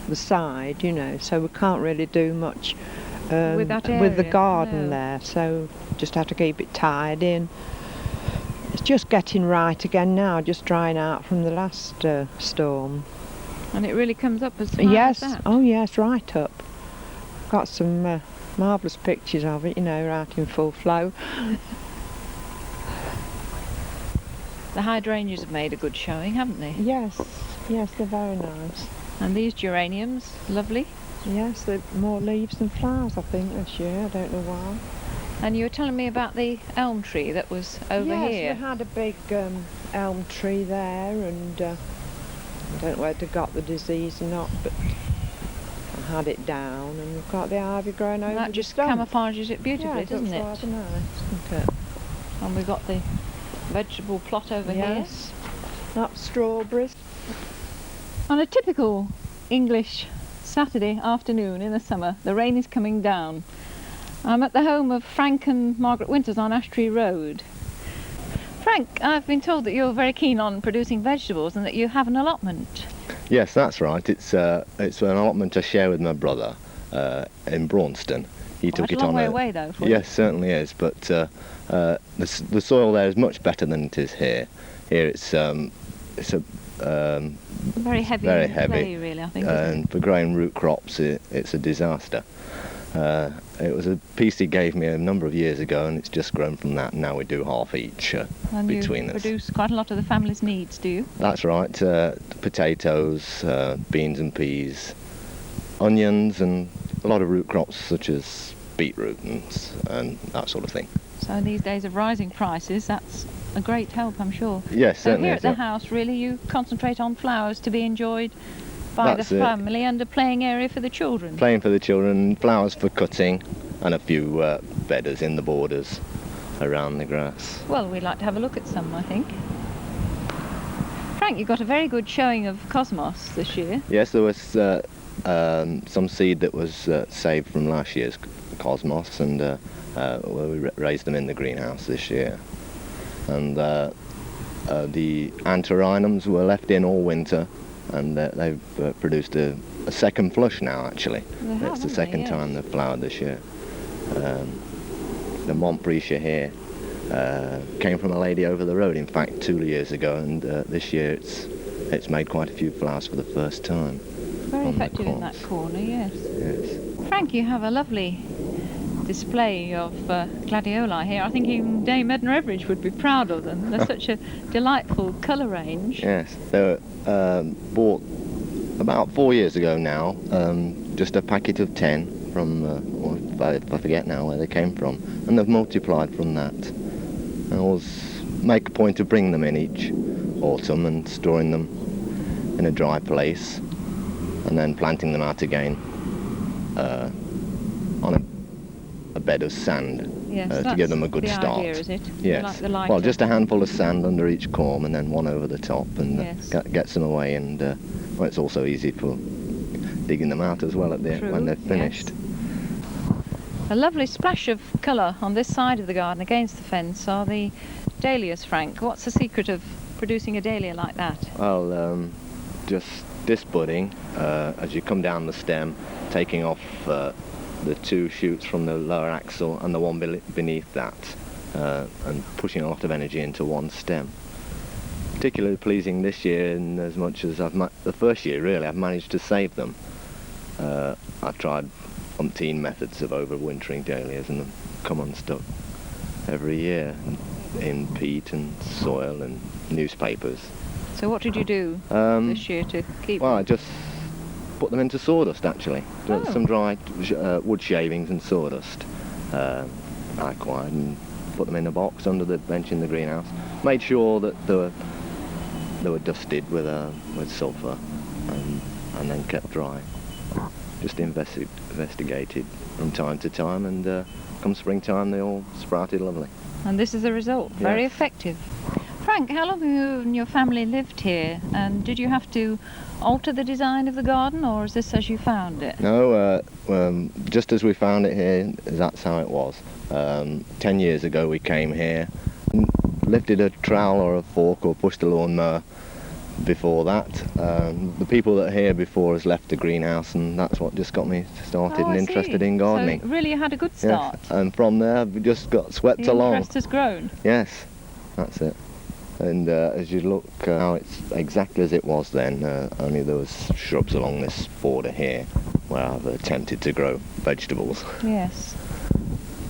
Speaker 5: the side, you know, so we can't really do much
Speaker 1: With that
Speaker 5: with the
Speaker 1: area,
Speaker 5: garden
Speaker 1: no.
Speaker 5: there, so just have to keep it tidy. And it's just getting right again now, just drying out from the last storm.
Speaker 1: And it really comes up as far
Speaker 5: Yes,
Speaker 1: as that.
Speaker 5: oh yes, right up. Got some marvellous pictures of it, you know, right in full flow.
Speaker 1: The hydrangeas have made a good showing, haven't they?
Speaker 5: Yes, yes, they're very nice.
Speaker 1: And these geraniums, lovely.
Speaker 5: Yes, they're more leaves than flowers, I think, this year. I don't know why.
Speaker 1: And you were telling me about the elm tree that was over
Speaker 5: yes,
Speaker 1: here.
Speaker 5: we had a big elm tree there, and I don't know whether it got the disease or not, but I had it down, and we've got the ivy growing over
Speaker 1: That
Speaker 5: the
Speaker 1: just
Speaker 5: stump.
Speaker 1: camouflages it beautifully,
Speaker 5: yes,
Speaker 1: doesn't it?
Speaker 5: Rather nice, isn't it?
Speaker 1: And we've got the vegetable plot over
Speaker 5: Yes, not strawberries.
Speaker 1: here. On a typical English Saturday afternoon in the summer, the rain is coming down. I'm at the home of Frank and Margaret Winters on Ash Tree Road. Frank, I've been told that you're very keen on producing vegetables and that you have an allotment.
Speaker 6: Yes, that's right. It's an allotment I share with my brother in Braunston. He took
Speaker 1: That's
Speaker 6: it
Speaker 1: a long
Speaker 6: on
Speaker 1: way away though for you.
Speaker 6: Yes, certainly is. But the soil there is much better than it is here. Here it's a
Speaker 1: Very heavy,
Speaker 6: very
Speaker 1: and
Speaker 6: heavy,
Speaker 1: clay, really, I think. Isn't it?
Speaker 6: and for growing root crops, it's a disaster. It was a piece he gave me a number of years ago, and it's just grown from that. Now we do half each
Speaker 1: And
Speaker 6: between
Speaker 1: you
Speaker 6: us.
Speaker 1: produce quite a lot of the family's needs, do you?
Speaker 6: That's right. Potatoes, beans and peas, onions, and a lot of root crops such as beetroot and that sort of thing.
Speaker 1: So in these days of rising prices, that's a great help, I'm sure.
Speaker 6: Yes,
Speaker 1: So
Speaker 6: certainly.
Speaker 1: here at
Speaker 6: is,
Speaker 1: the
Speaker 6: yeah.
Speaker 1: house, really, you concentrate on flowers to be enjoyed by
Speaker 6: That's
Speaker 1: the
Speaker 6: it.
Speaker 1: family and a playing area for the children.
Speaker 6: Playing for the children, flowers for cutting, and a few bedders in the borders around the grass.
Speaker 1: Well, we'd like to have a look at some, I think. Frank, you got a very good showing of cosmos this year.
Speaker 6: Yes, there was some seed that was saved from last year's cosmos, and we raised them in the greenhouse this year. And the antirrhinums were left in all winter, and they've produced a second flush now, actually.
Speaker 1: They have,
Speaker 6: It's the
Speaker 1: haven't
Speaker 6: second
Speaker 1: they? Yes.
Speaker 6: time they've flowered this year. The Montbretia here came from a lady over the road, in fact, 2 years ago, and this year it's made quite a few flowers for the first time.
Speaker 1: Very
Speaker 6: on the
Speaker 1: effective in that
Speaker 6: corns.
Speaker 1: corner, yes.
Speaker 6: Yes.
Speaker 1: Frank, you have a lovely display of gladioli here. I think even Dame Edna Everidge would be proud of them. They're such a delightful colour range.
Speaker 6: Yes, they were bought about 4 years ago now, just a packet of 10 from, I forget now where they came from, and they've multiplied from that. I always make a point of bringing them in each autumn and storing them in a dry place, and then planting them out again on a bed of sand.
Speaker 1: Yes,
Speaker 6: To
Speaker 1: that's
Speaker 6: give them a good
Speaker 1: the
Speaker 6: start.
Speaker 1: idea, is it?
Speaker 6: Yes.
Speaker 1: Like the lighter.
Speaker 6: Well, just a handful of sand under each corm and then one over the top, and
Speaker 1: Yes.
Speaker 6: gets them away. And well, it's also easy for digging them out as well at
Speaker 1: True,
Speaker 6: when they're
Speaker 1: yes.
Speaker 6: finished.
Speaker 1: A lovely splash of colour on this side of the garden against the fence are the dahlias, Frank. What's the secret of producing a dahlia like that?
Speaker 6: Well, just disbudding as you come down the stem, taking off the 2 shoots from the lower axil and the one beneath that, and pushing a lot of energy into one stem. Particularly pleasing this year, in as much as the first year really I've managed to save them. I've tried umpteen methods of overwintering dahlias and they've come unstuck every year in peat and soil and newspapers.
Speaker 1: So what did you do this year to keep
Speaker 6: Well, I
Speaker 1: them?
Speaker 6: just put them into sawdust, actually.
Speaker 1: Oh.
Speaker 6: Some dry wood shavings and sawdust I acquired, and put them in a box under the bench in the greenhouse. Made sure that they were dusted with sulphur and then kept dry. Just investigated from time to time, and come springtime they all sprouted lovely.
Speaker 1: And this is the result. Very
Speaker 6: Yes.
Speaker 1: effective. Frank, how long have you and your family lived here? And did you have to alter the design of the garden, or is this as you found it?
Speaker 6: No, just as we found it here, that's how it was. 10 years ago we came here, lifted a trowel or a fork or pushed a lawnmower before that. The people that are here before us left the greenhouse, and that's what just got me started
Speaker 1: Oh, I
Speaker 6: and interested
Speaker 1: see.
Speaker 6: in gardening.
Speaker 1: So really you had a good start.
Speaker 6: Yes, and from there we just got swept
Speaker 1: The
Speaker 6: along.
Speaker 1: interest has grown.
Speaker 6: Yes, that's it. And as you look now, it's exactly as it was then, only there was shrubs along this border here where I've attempted to grow vegetables.
Speaker 1: Yes.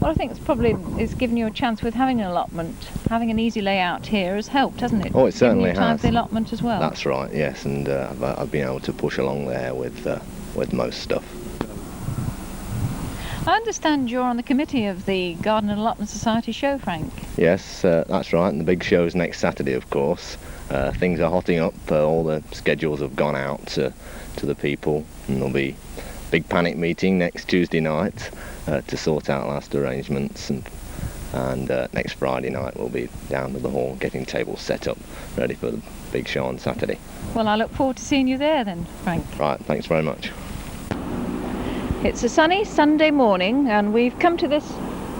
Speaker 1: Well, I think it's given you a chance with having an allotment. Having an easy layout here has helped, hasn't it?
Speaker 6: Oh, it certainly
Speaker 1: Given you time
Speaker 6: has.
Speaker 1: for the allotment as well.
Speaker 6: That's right, yes, and I've been able to push along there with most stuff.
Speaker 1: I understand you're on the committee of the Garden and Allotment Society show, Frank.
Speaker 6: Yes, that's right, and the big show's next Saturday, of course. Things are hotting up, all the schedules have gone out to the people, and there'll be a big panic meeting next Tuesday night to sort out last arrangements, and next Friday night we'll be down to the hall getting tables set up, ready for the big show on Saturday.
Speaker 1: Well, I look forward to seeing you there then, Frank.
Speaker 6: Right, thanks very much.
Speaker 1: It's a sunny Sunday morning and we've come to this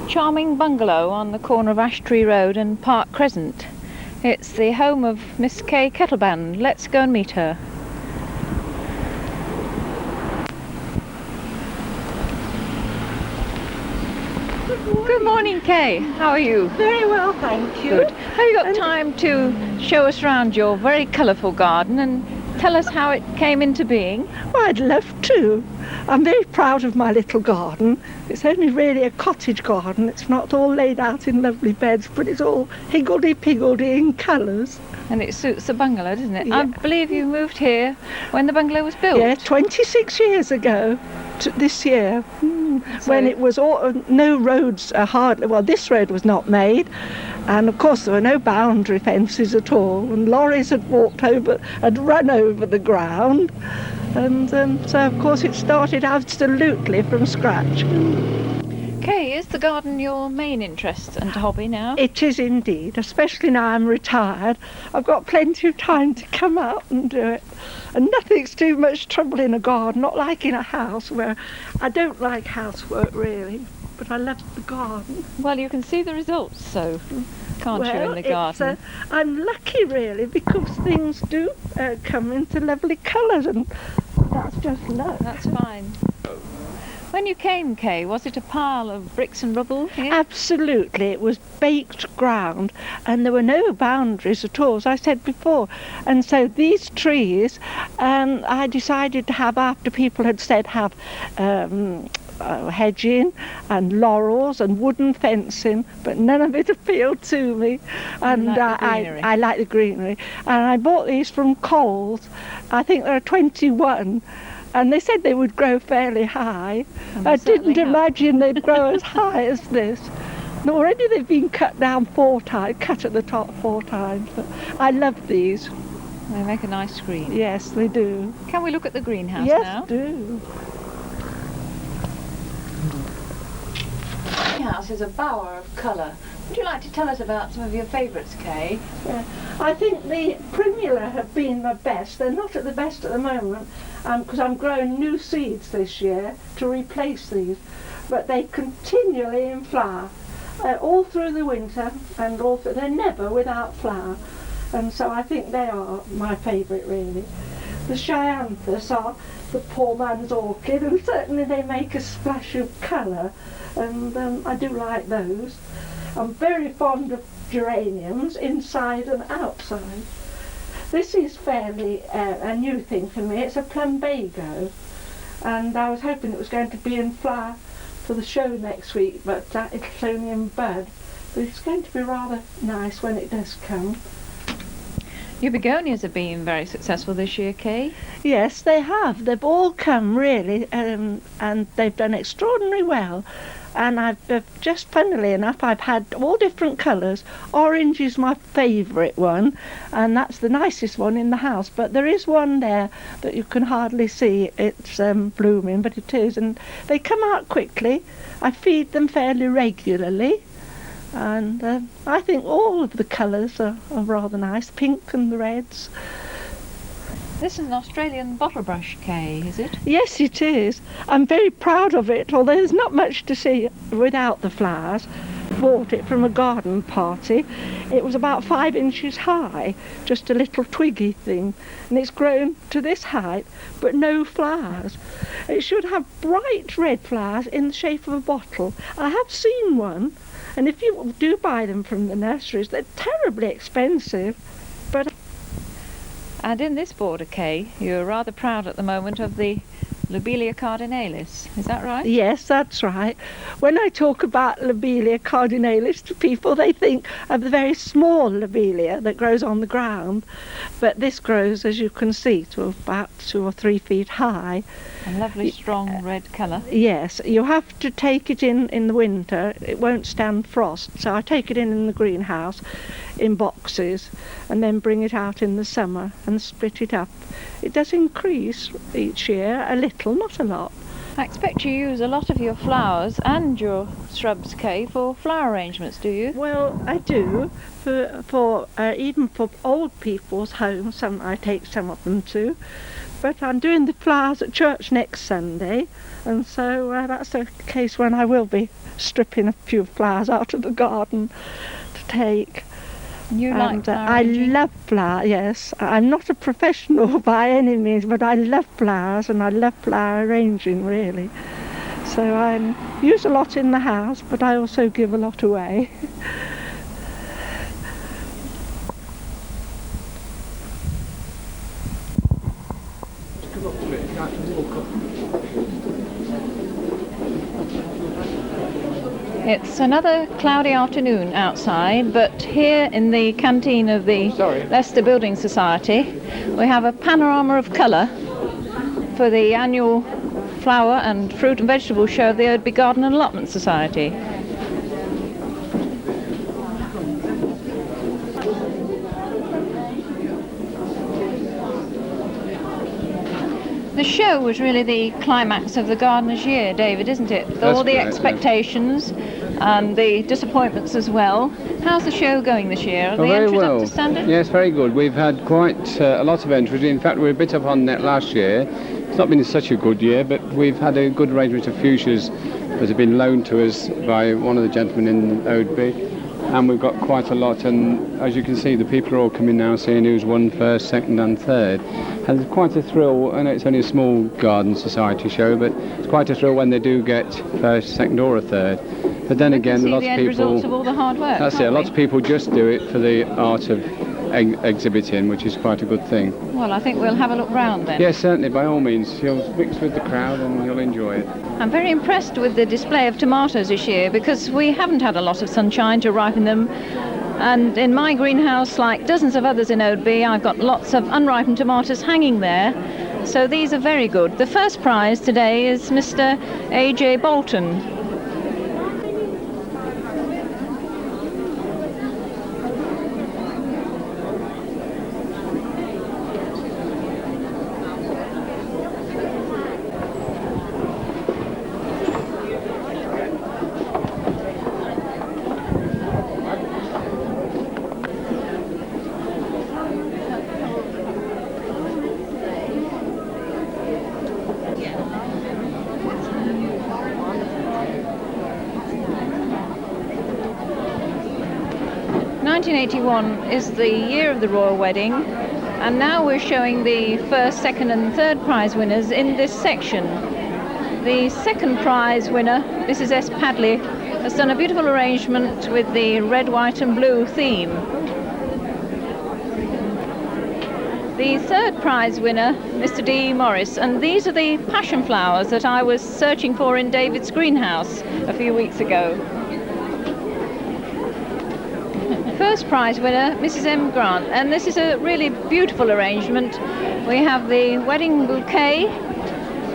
Speaker 1: charming bungalow on the corner of Ash Tree Road and Park Crescent. It's the home of Miss Kay Kettleban. Let's go and meet her. Good morning, Kay. How are you?
Speaker 7: Very well, thank you.
Speaker 1: Good. Have you got time to show us around your very colourful garden and tell us how it came into being?
Speaker 7: Well, I'd love to. I'm very proud of my little garden. It's only really a cottage garden. It's not all laid out in lovely beds, but it's all higgledy-piggledy in colours.
Speaker 1: And it suits the bungalow, doesn't it?
Speaker 7: Yeah.
Speaker 1: I believe you moved here when the bungalow was built.
Speaker 7: Yeah, 26 years ago, this year, when it was all, no roads, hardly, well, this road was not made, and of course there were no boundary fences at all, and lorries had run over the ground, and so of course it started absolutely from scratch.
Speaker 1: Kay, is the garden your main interest and hobby now?
Speaker 7: It is indeed, especially now I'm retired. I've got plenty of time to come out and do it. And nothing's too much trouble in a garden, not like in a house where I don't like housework really, but I love the garden.
Speaker 1: Well, you can see the results, so can't you, in the garden?
Speaker 7: I'm lucky really because things do come into lovely colours, and that's just luck.
Speaker 1: That's fine. When you came, Kay, was it a pile of bricks and rubble here?
Speaker 7: Absolutely, it was baked ground and there were no boundaries at all, as I said before. And so these trees, I decided to have, after people had said have hedging and laurels and wooden fencing, but none of it appealed to me. And I like the greenery. And I bought these from Coles. I think there are 21. And they said they would grow fairly high. I didn't imagine they'd grow as high as this. And already they've been cut down 4 times, cut at the top 4 times. But I love these.
Speaker 1: They make a nice screen.
Speaker 7: Yes, they do.
Speaker 1: Can we look at the greenhouse
Speaker 7: yes,
Speaker 1: now?
Speaker 7: Yes, do.
Speaker 1: The greenhouse is a bower of colour. Would you like to tell us about some of your favourites, Kay?
Speaker 7: I think the primula have been the best. They're not at the best at the moment because I'm growing new seeds this year to replace these, but they continually in flower all through the winter, and they're never without flower, and so I think they are my favourite really. The Chyanthus are the poor man's orchid, and certainly they make a splash of colour, and I do like those. I'm very fond of geraniums inside and outside. This is fairly a new thing for me. It's a plumbago, and I was hoping it was going to be in flower for the show next week, but it's only in bud. But it's going to be rather nice when it does come.
Speaker 1: Your begonias have been very successful this year, Kay.
Speaker 7: Yes, they have. They've all come really, and they've done extraordinarily well. And I've just, funnily enough, I've had all different colours. Orange is my favourite one, and that's the nicest one in the house. But there is one there that you can hardly see. It's blooming, but it is. And they come out quickly. I feed them fairly regularly. And I think all of the colours are rather nice, pink and the reds.
Speaker 1: This is an Australian bottle brush, Kay, is it?
Speaker 7: Yes, it is. I'm very proud of it, although there's not much to see without the flowers. Bought it from a garden party. It was about 5 inches high, just a little twiggy thing, and it's grown to this height, but no flowers. It should have bright red flowers in the shape of a bottle. I have seen one, and if you do buy them from the nurseries, they're terribly expensive, but...
Speaker 1: And in this border, Kay, you're rather proud at the moment of the Lobelia cardinalis, is that right?
Speaker 7: Yes, that's right. When I talk about Lobelia cardinalis to people, they think of the very small lobelia that grows on the ground, but this grows, as you can see, to about 2 or 3 feet high.
Speaker 1: A lovely strong red colour.
Speaker 7: Yes, you have to take it in the winter. It won't stand frost, so I take it in the greenhouse in boxes and then bring it out in the summer and split it up. It does increase each year a little, not a lot.
Speaker 1: I expect you use a lot of your flowers and your shrubs, Kay, for flower arrangements, do you?
Speaker 7: Well, I do. For even for old people's homes, I take some of them to. but I'm doing the flowers at church next Sunday, and so that's the case when I will be stripping a few flowers out of the garden to take.
Speaker 1: You like flower
Speaker 7: I
Speaker 1: arranging?
Speaker 7: love flowers, yes. I'm not a professional by any means, but I love flowers and I love flower arranging, really. So I use a lot in the house, but I also give a lot away.
Speaker 1: It's another cloudy afternoon outside, but here in the canteen of the Leicester Building Society we have a panorama of colour for the annual flower and fruit and vegetable show of the Oadby Garden and Allotment Society. The show was really the climax of the gardener's year, David, isn't it? With all the expectations and the disappointments as well. How's the show going this year? Are the
Speaker 2: very
Speaker 1: entries
Speaker 2: well.
Speaker 1: up to standard?
Speaker 2: Yes, very good. We've had quite a lot of entries. In fact, we were a bit up on net last year. It's not been such a good year, but we've had a good arrangement of fuchsias that have been loaned to us by one of the gentlemen in Oadby. And we've got quite a lot, and as you can see, the people are all coming now saying who's won first, second and third. And it's quite a thrill. I know it's only a small garden society show, but it's quite a thrill when they do get first, second or a third. But then again,
Speaker 1: See
Speaker 2: lots
Speaker 1: the
Speaker 2: of
Speaker 1: end
Speaker 2: people...
Speaker 1: results of all the hard work.
Speaker 2: That's it,
Speaker 1: can't
Speaker 2: lots
Speaker 1: we?
Speaker 2: of people just do it for the art of exhibiting, which is quite a good thing.
Speaker 1: Well, I think we'll have a look round then.
Speaker 2: Yes, certainly, by all means. You'll mix with the crowd and you'll enjoy it.
Speaker 1: I'm very impressed with the display of tomatoes this year because we haven't had a lot of sunshine to ripen them. And in my greenhouse, like dozens of others in Oadby, I've got lots of unripened tomatoes hanging there. So these are very good. The first prize today is Mr. A.J. Bolton. (1981) is the year of the royal wedding, and now we're showing the first, second and third prize winners in this section. The second prize winner, Mrs. S. Padley, has done a beautiful arrangement with the red, white and blue theme. The third prize winner, Mr. D. Morris, and these are the passion flowers that I was searching for in David's greenhouse a few weeks ago. First prize winner, Mrs. M. Grant, and this is a really beautiful arrangement. We have the wedding bouquet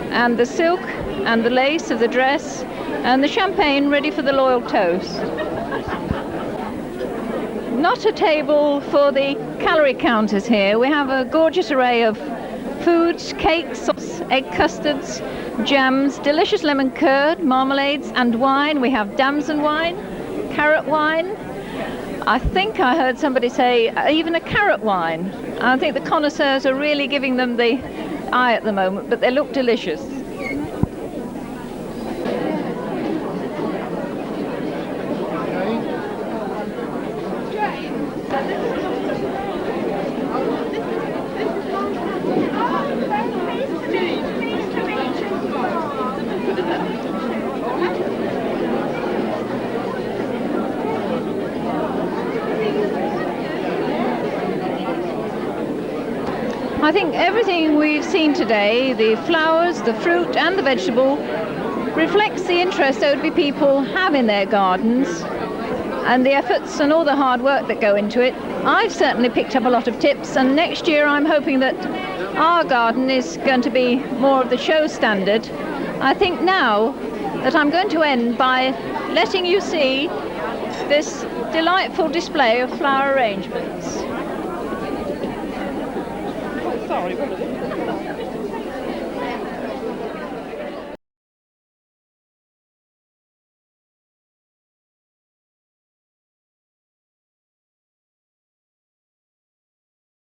Speaker 1: and the silk and the lace of the dress and the champagne ready for the loyal toast. Not a table for the calorie counters here. We have a gorgeous array of foods, cakes, egg custards, jams, delicious lemon curd, marmalades and wine. We have damson wine, carrot wine. I think I heard somebody say even a carrot wine. I think the connoisseurs are really giving them the eye at the moment, but they look delicious. I think everything we've seen today, the flowers, the fruit and the vegetable, reflects the interest Oadby people have in their gardens and the efforts and all the hard work that go into it. I've certainly picked up a lot of tips, and next year I'm hoping that our garden is going to be more of the show standard. I think now that I'm going to end by letting you see this delightful display of flower arrangements. Sorry, what was it?